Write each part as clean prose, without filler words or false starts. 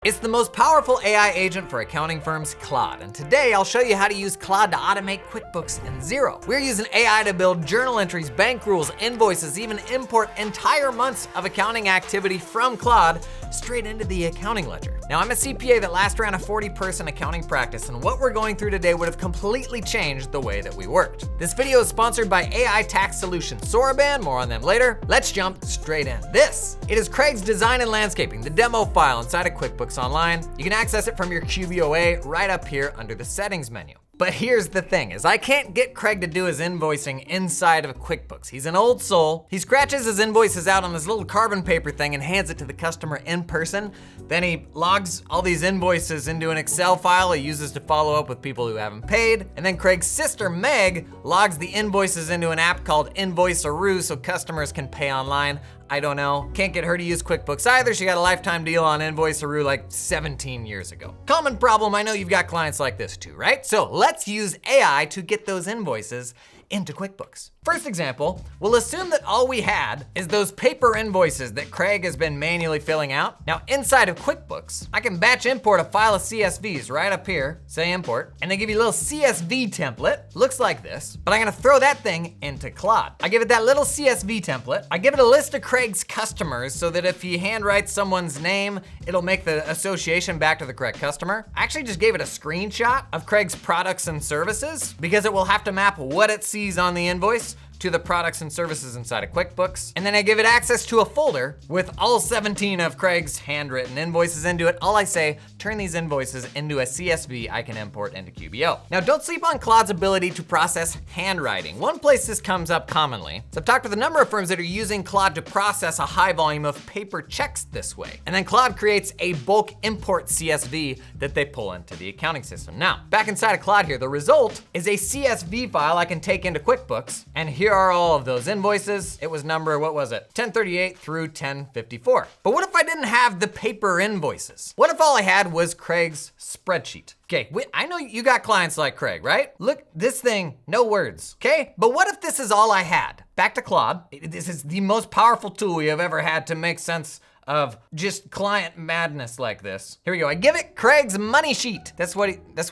It's the most powerful AI agent for accounting firms, Claude, and today I'll show you how to use Claude to automate QuickBooks in Xero. We're using AI to build journal entries, bank rules, invoices, even import entire months of accounting activity from Claude straight into the accounting ledger. Now, I'm a CPA that last ran a 40-person accounting practice, and what we're going through today would have completely changed the way that we worked. This video is sponsored by AI Tax Solutions, Soraban, more on them later. Let's jump straight in. It is Craig's Design and Landscaping, the demo file inside of QuickBooks Online. You can access it from your QBOA right up here under the settings menu. But here's the thing, is I can't get Craig to do his invoicing inside of QuickBooks. He's an old soul. He scratches his invoices out on this little carbon paper thing and hands it to the customer in person. Then he logs all these invoices into an Excel file he uses to follow up with people who haven't paid. And then Craig's sister, Meg, logs the invoices into an app called Invoice so customers can pay online. I don't know. Can't get her to use QuickBooks either. She got a lifetime deal on Invoice like 17 years ago. Common problem, I know you've got clients like this too, right? So let's use AI to get those invoices into QuickBooks. First example, we'll assume that all we had is those paper invoices that Craig has been manually filling out. Now inside of QuickBooks, I can batch import a file of CSVs right up here, say import, and they give you a little CSV template, looks like this, but I'm gonna throw that thing into Claude. I give it that little CSV template, I give it a list of Craig's customers so that if he handwrites someone's name, it'll make the association back to the correct customer. I actually just gave it a screenshot of Craig's products and services because it will have to map what it sees on the invoice to the products and services inside of QuickBooks. And then I give it access to a folder with all 17 of Craig's handwritten invoices into it. All I say, turn these invoices into a CSV I can import into QBO. Now don't sleep on Claude's ability to process handwriting. One place this comes up commonly, so I've talked with a number of firms that are using Claude to process a high volume of paper checks this way. And then Claude creates a bulk import CSV that they pull into the accounting system. Now, back inside of Claude here, the result is a CSV file I can take into QuickBooks, and here are all of those invoices. It was number, what was it? 1038 through 1054. But what if I didn't have the paper invoices? What if all I had was Craig's spreadsheet? Okay, I know you got clients like Craig, right? Look, this thing, no words, okay? But what if this is all I had? Back to Claude. This is the most powerful tool we have ever had to make sense of just client madness like this. Here we go. I give it Craig's money sheet. That's what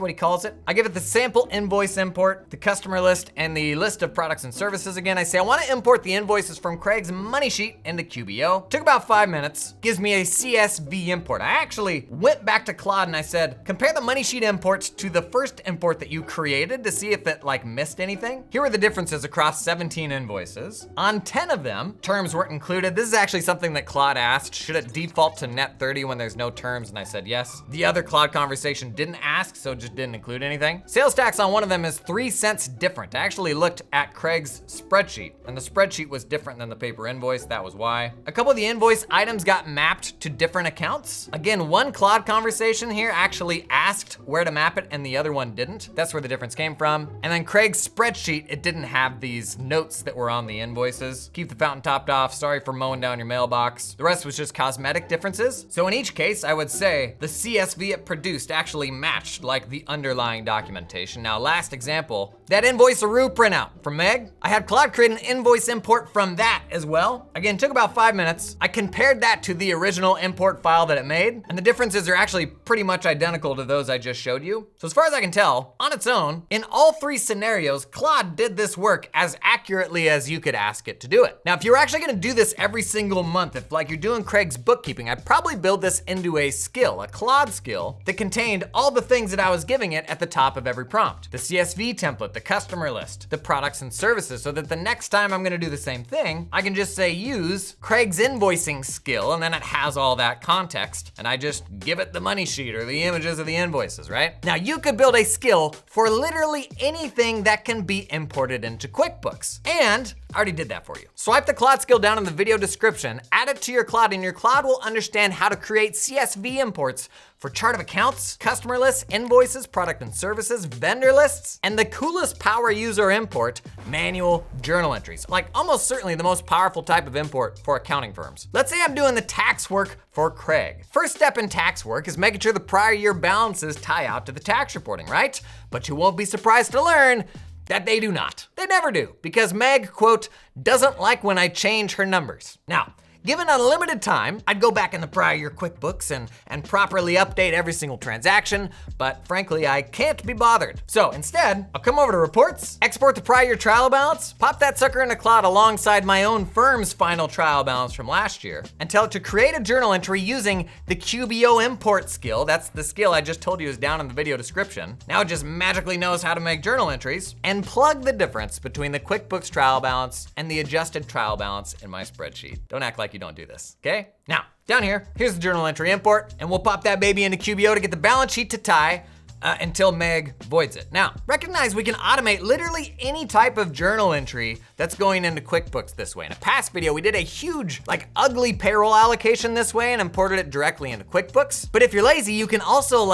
he calls it. I give it the sample invoice import, the customer list, and the list of products and services. Again, I say I want to import the invoices from Craig's money sheet into QBO. Took about 5 minutes. Gives me a CSV import. I actually went back to Claude and I said, compare the money sheet imports to the first import that you created to see if it missed anything. Here are the differences across 17 invoices. On 10 of them, terms weren't included. This is actually something that Claude asked. Should it default to net 30 when there's no terms? And I said yes. The other Claude conversation didn't ask, so just didn't include anything. Sales tax on one of them is 3 cents different. I actually looked at Craig's spreadsheet, and the spreadsheet was different than the paper invoice. That was why. A couple of the invoice items got mapped to different accounts. Again, one Claude conversation here actually asked where to map it, and the other one didn't. That's where the difference came from. And then Craig's spreadsheet, it didn't have these notes that were on the invoices. Keep the fountain topped off. Sorry for mowing down your mailbox. The rest was just cosmetic differences. So in each case, I would say the CSV it produced actually matched the underlying documentation. Now, last example, that invoice printout from Meg, I had Claude create an invoice import from that as well. Again, took about 5 minutes. I compared that to the original import file that it made, and the differences are actually pretty much identical to those I just showed you. So as far as I can tell, on its own, in all 3 scenarios, Claude did this work as accurately as you could ask it to do it. Now, if you're actually gonna do this every single month, if you're doing Craig's bookkeeping, I'd probably build this into a skill, a Claude skill, that contained all the things that I was giving it at the top of every prompt. The CSV template, the customer list, the products and services, so that the next time I'm gonna do the same thing, I can just say use Craig's invoicing skill, and then it has all that context, and I just give it the money sheet or the images of the invoices, right? Now you could build a skill for literally anything that can be imported into QuickBooks, and I already did that for you. Swipe the Claude skill down in the video description, add it to your Claude, and your Claude will understand how to create CSV imports for chart of accounts, customer lists, invoices, product and services, vendor lists, and the coolest power user import, manual journal entries. Almost certainly the most powerful type of import for accounting firms. Let's say I'm doing the tax work for Craig. First step in tax work is making sure the prior year balances tie out to the tax reporting, right? But you won't be surprised to learn that they do not. They never do, because Meg, quote, doesn't like when I change her numbers. Now, Given unlimited time, I'd go back in the prior year QuickBooks and properly update every single transaction, but frankly, I can't be bothered. So instead, I'll come over to Reports, export the prior year trial balance, pop that sucker into Claude alongside my own firm's final trial balance from last year, and tell it to create a journal entry using the QBO import skill. That's the skill I just told you is down in the video description. Now it just magically knows how to make journal entries, and plug the difference between the QuickBooks trial balance and the adjusted trial balance in my spreadsheet. Don't act like you don't do this, okay? Now, down here, here's the journal entry import, and we'll pop that baby into QBO to get the balance sheet to tie until Meg voids it. Now, recognize we can automate literally any type of journal entry that's going into QuickBooks this way. In a past video, we did a huge, ugly payroll allocation this way and imported it directly into QuickBooks. But if you're lazy, you can also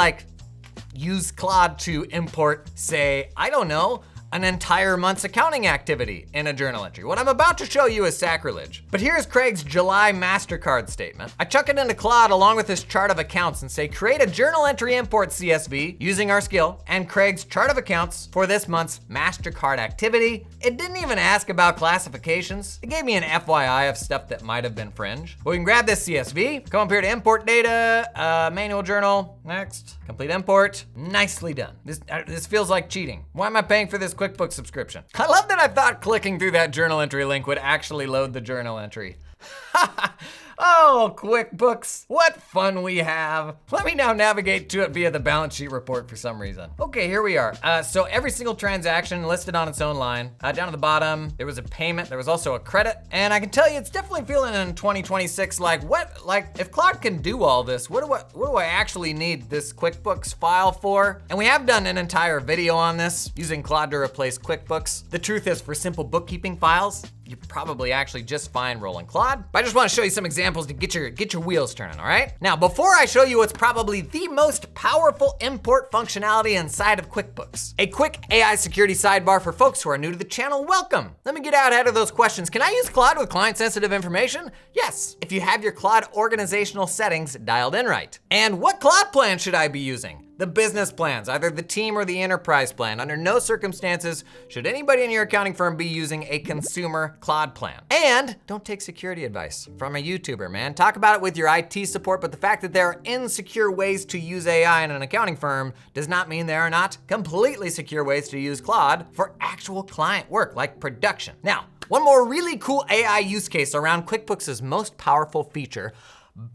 use Claude to import, say, I don't know, an entire month's accounting activity in a journal entry. What I'm about to show you is sacrilege. But here's Craig's July MasterCard statement. I chuck it into Claude along with his chart of accounts and say, create a journal entry import CSV using our skill and Craig's chart of accounts for this month's MasterCard activity. It didn't even ask about classifications. It gave me an FYI of stuff that might have been fringe. But we can grab this CSV, come up here to import data, manual journal, next, complete import. Nicely done. This feels like cheating. Why am I paying for this QuickBooks subscription? I love that I thought clicking through that journal entry link would actually load the journal entry. Oh, QuickBooks, what fun we have. Let me now navigate to it via the balance sheet report for some reason. Okay, here we are. So every single transaction listed on its own line. Down at the bottom, there was a payment, there was also a credit, and I can tell you it's definitely feeling in 2026 if Claude can do all this, what do I actually need this QuickBooks file for? And we have done an entire video on this, using Claude to replace QuickBooks. The truth is, for simple bookkeeping files, you're probably actually just fine rolling Claude. But I just want to show you some examples to get your wheels turning, all right? Now, before I show you what's probably the most powerful import functionality inside of QuickBooks, a quick AI security sidebar for folks who are new to the channel, welcome. Let me get out ahead of those questions. Can I use Claude with client-sensitive information? Yes, if you have your Claude organizational settings dialed in right. And what Claude plan should I be using? The business plans, either the team or the enterprise plan. Under no circumstances should anybody in your accounting firm be using a consumer Claude plan. And don't take security advice from a YouTuber, man. Talk about it with your IT support, but the fact that there are insecure ways to use AI in an accounting firm does not mean there are not completely secure ways to use Claude for actual client work, like production. Now, one more really cool AI use case around QuickBooks' most powerful feature,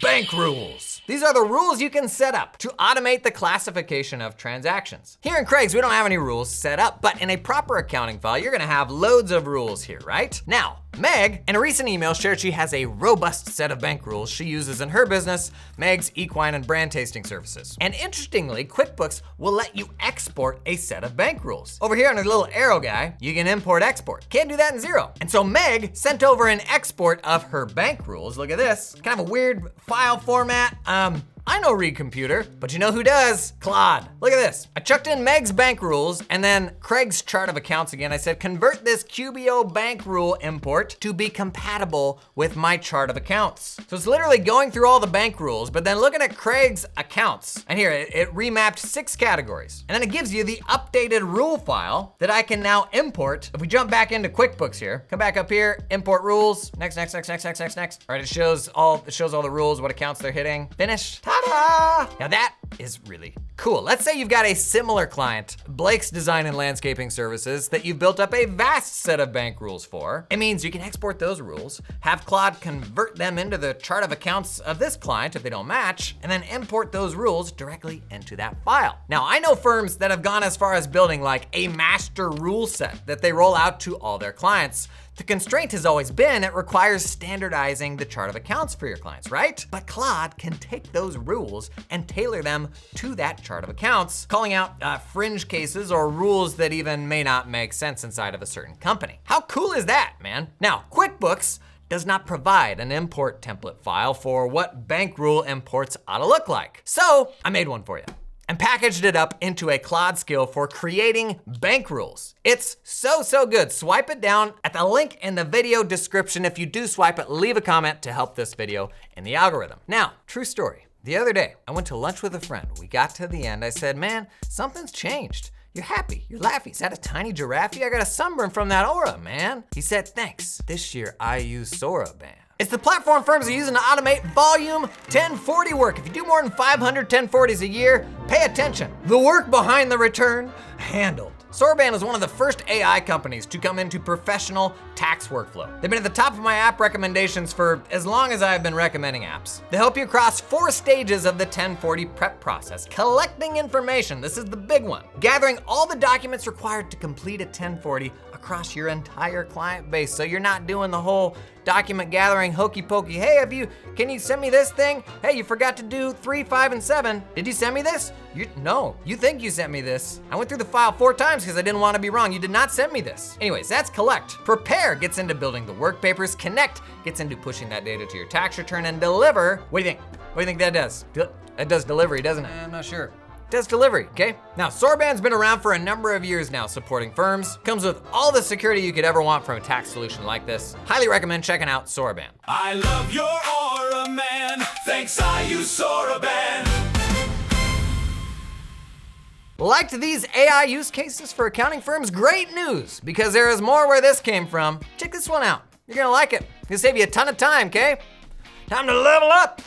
bank rules. These are the rules you can set up to automate the classification of transactions. Here in Craig's, we don't have any rules set up, but in a proper accounting file, you're gonna have loads of rules here, right? Now, Meg, in a recent email, shared she has a robust set of bank rules she uses in her business, Meg's equine and brand tasting services. And interestingly, QuickBooks will let you export a set of bank rules. Over here under the little arrow guy, you can import export. Can't do that in Xero. And so Meg sent over an export of her bank rules. Look at this, kind of a weird file format. I know Read Computer, but you know who does? Claude. Look at this. I chucked in Meg's bank rules and then Craig's chart of accounts again. I said, convert this QBO bank rule import to be compatible with my chart of accounts. So it's literally going through all the bank rules, but then looking at Craig's accounts. And here, it remapped 6 categories. And then it gives you the updated rule file that I can now import. If we jump back into QuickBooks here, come back up here, import rules, next. All right, it shows all the rules, what accounts they're hitting. Finished. Ta-da! Now that is really cool. Let's say you've got a similar client, Blake's Design and Landscaping Services, that you've built up a vast set of bank rules for. It means you can export those rules, have Claude convert them into the chart of accounts of this client if they don't match, and then import those rules directly into that file. Now, I know firms that have gone as far as building like a master rule set that they roll out to all their clients. The constraint has always been it requires standardizing the chart of accounts for your clients, right? But Claude can take those rules and tailor them to that chart of accounts, calling out fringe cases or rules that even may not make sense inside of a certain company. How cool is that, man? Now, QuickBooks does not provide an import template file for what bank rule imports ought to look like. So I made one for you and packaged it up into a Claude skill for creating bank rules. It's so good. Swipe it down at the link in the video description. If you do swipe it, leave a comment to help this video in the algorithm. Now, true story. The other day, I went to lunch with a friend. We got to the end. I said, man, something's changed. You're happy, you're laughing. Is that a tiny giraffe? I got a sunburn from that aura, man. He said, thanks. This year I use Sora Band. It's the platform firms are using to automate volume 1040 work. If you do more than 500 1040s a year, pay attention. The work behind the return, handled. Sorban is one of the first AI companies to come into professional tax workflow. They've been at the top of my app recommendations for as long as I've been recommending apps. They help you across 4 stages of the 1040 prep process. Collecting information, this is the big one. Gathering all the documents required to complete a 1040 across your entire client base, so you're not doing the whole document gathering hokey pokey. Hey, can you send me this thing? Hey, you forgot to do 3, 5, and 7. Did you send me this? No, you think you sent me this. I went through the file 4 times because I didn't want to be wrong. You did not send me this. Anyways, that's collect. Prepare gets into building the work papers. Connect gets into pushing that data to your tax return. And deliver, what do you think? What do you think that does? That does delivery, doesn't it? I'm not sure. Does delivery, okay? Now, Sorban's been around for a number of years now supporting firms. Comes with all the security you could ever want from a tax solution like this. Highly recommend checking out Sorban. I love your aura, man. Thanks, I use Sorban. Liked these AI use cases for accounting firms? Great news, because there is more where this came from. Check this one out. You're gonna like it. It'll save you a ton of time, okay? Time to level up.